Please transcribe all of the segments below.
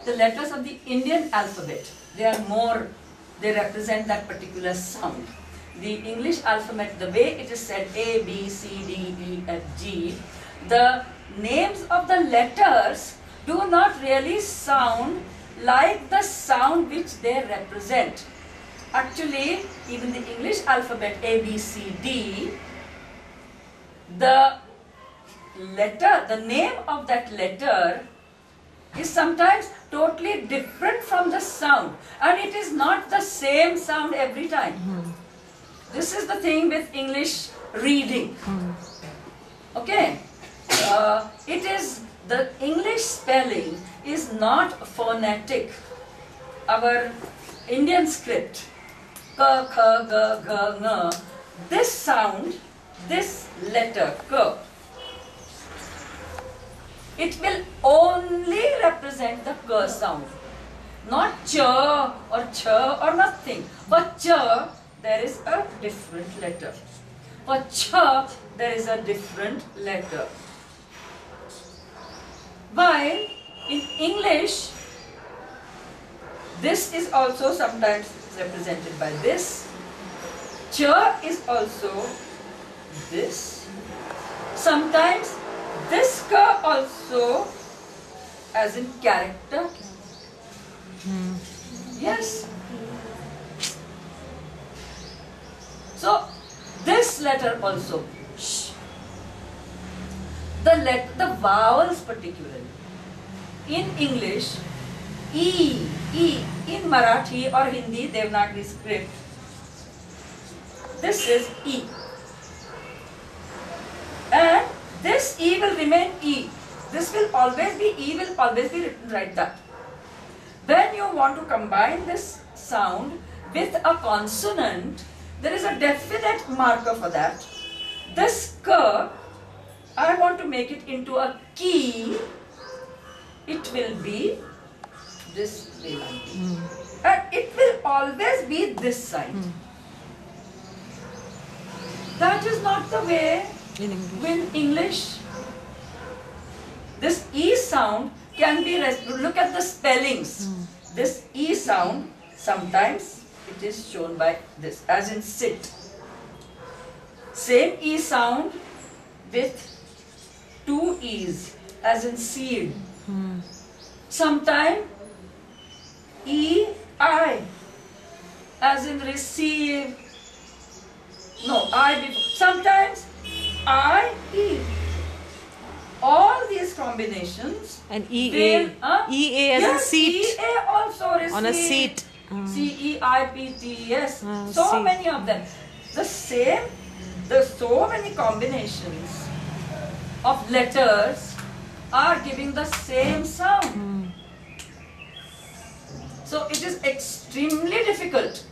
The letters of the Indian alphabet, they represent that particular sound. The English alphabet, the way it is said, A, B, C, D, E, F, G, the names of the letters do not really sound like the sound which they represent. Actually, even the English alphabet, A, B, C, D, the name of that letter is sometimes totally different from the sound, and it is not the same sound every time. This is the thing with English reading. Okay, it is the English spelling is not phonetic. Our Indian script, ka, kha, ga, ga, nga, this sound, this letter, ka, it will only represent the k sound, not ch or ch or nothing. For ch, there is a different letter. For ch, there is a different letter. While in English, this is also sometimes represented by this. Ch is also this. Sometimes this ka also as in character. Yes. So this letter also. Sh. The vowels particularly. In English, E, in Marathi or Hindi, Devanagari script, this is E. And this E will remain E. This will always be E, will always be written like that. When you want to combine this sound with a consonant, there is a definite marker for that. This K, I want to make it into a key. It will be this way. And it will always be this side. That is not the way in English. This E sound can be, look at the spellings. This E sound, sometimes it is shown by this, as in sit. Same E sound with two E's, as in seed. Sometimes E, I, as in receive. No, I before. Sometimes I, E. All these combinations. And EA. EA as yes, a seat. EA also receive. On a seat. CEIPT, yes. So many of them. The same, so many combinations of letters are giving the same sound. So it is extremely difficult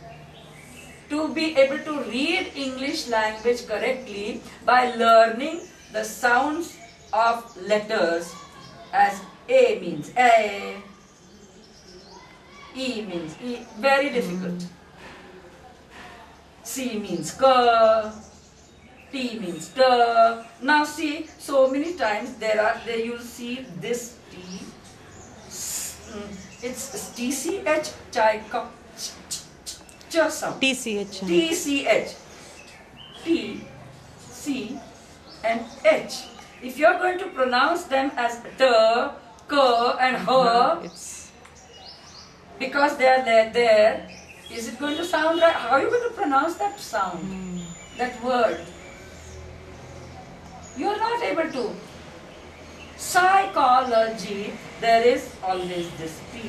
to be able to read English language correctly by learning the sounds of letters, as A means A, E means E, very difficult. C means K, T means T. Now see, so many times there you'll see this T. It's TCH, chai, ch sound. TCH. TCH. T, C, and H. If you are going to pronounce them as T, K, and H, because they are there, is it going to sound right? How are you going to pronounce that sound, that word? You are not able to. Psychology, there is always this P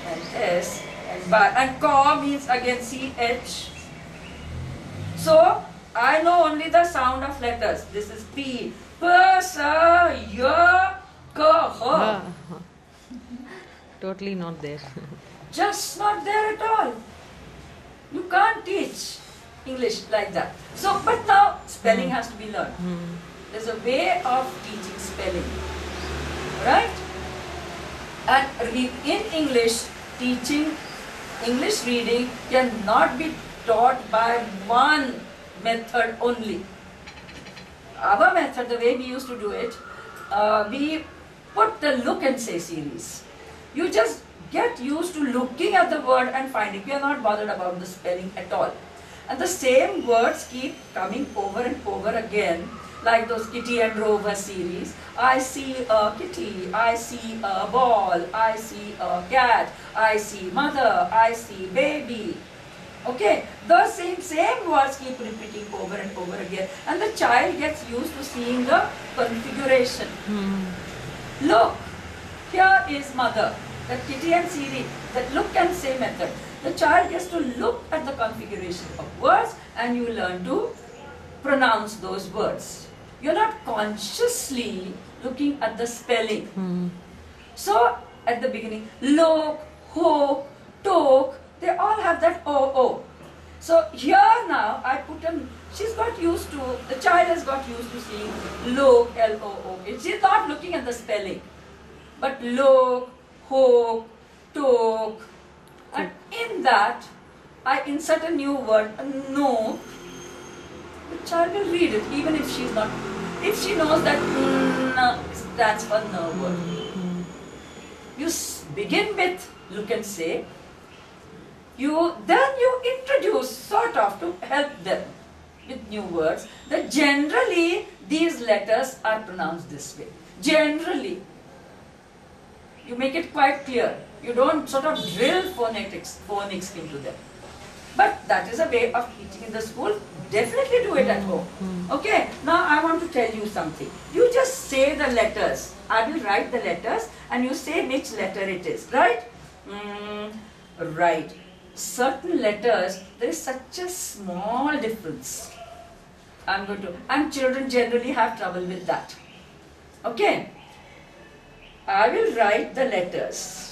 and S and Ka means again CH. So I know only the sound of letters. This is P. P, S, Y, K, H. Totally not there. Just not there at all. You can't teach English like that. So, but now spelling has to be learned. There's a way of teaching spelling, right? And in English, teaching English reading cannot be taught by one method only. Our method, the way we used to do it, we put the look and say series. You just get used to looking at the word and finding. We are not bothered about the spelling at all. And the same words keep coming over and over again, like those Kitty and Rover series. I see a kitty, I see a ball, I see a cat, I see mother, I see baby. Okay, the same words keep repeating over and over again, and the child gets used to seeing the configuration. Look, here is mother, the kitty and Siri, that look and say method. The child gets to look at the configuration of words, and you learn to pronounce those words. You're not consciously looking at the spelling. So at the beginning, look, hope, talk, they all have that O. So here now I put she's got used to, the child has got used to seeing look, L-O-O-K. She's not looking at the spelling. But look, hope, talk. And in that, I insert a new word, no. The child will read it, even if she's not, if she knows that no stands for no word. You begin with look and say, then you introduce sort of to help them with new words, that generally these letters are pronounced this way. Generally. You make it quite clear. You don't sort of drill phonics into them. But that is a way of teaching in the school. Definitely do it at home. Okay, now I want to tell you something. You just say the letters. I will write the letters and you say which letter it is, right? Right. Certain letters, there is such a small difference. And children generally have trouble with that. Okay. I will write the letters.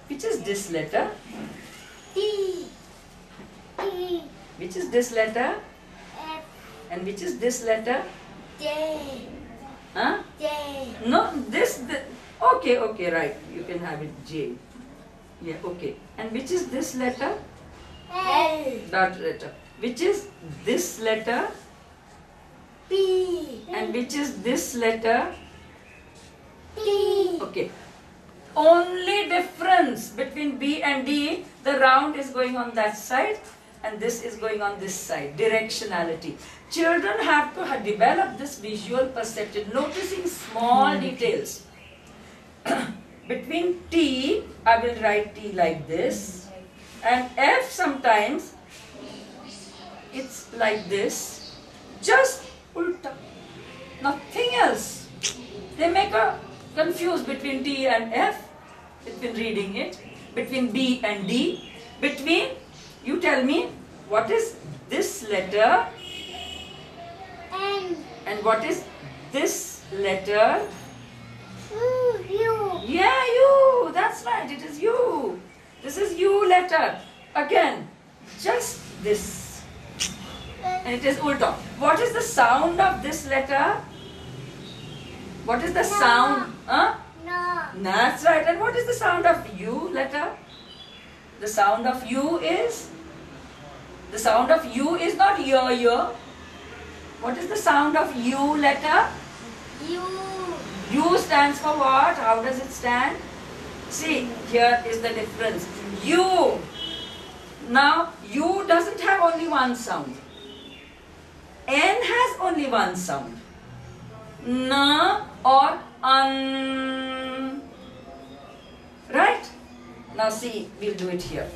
Which is this letter? T. Which is this letter? F. And which is this letter? J. Huh? J. No, okay, right. You can have it J. Yeah, okay. And which is this letter? L. That letter. Which is this letter? P. And which is this letter? T. Okay. Only difference between B and D, the round is going on that side and this is going on this side. Directionality. Children have to develop this visual perception, noticing small details. Between T, I will write T like this, and F sometimes it's like this, just ulta, nothing else. They make a confuse between T and F, between reading it, between B and D, between, you tell me, what is this letter N. and what is this letter? U. Yeah, U, that's right, it is U. This is U letter. Again, just this. And it is ulta. What is the sound of this letter? What is the sound? Huh? No. That's right. And what is the sound of U letter? The sound of U is? The sound of U is not y. What is the sound of U letter? U. U stands for what? How does it stand? See, here is the difference. U. Now, U doesn't have only one sound. N has only one sound. N or an. Right? Now see, we'll do it here.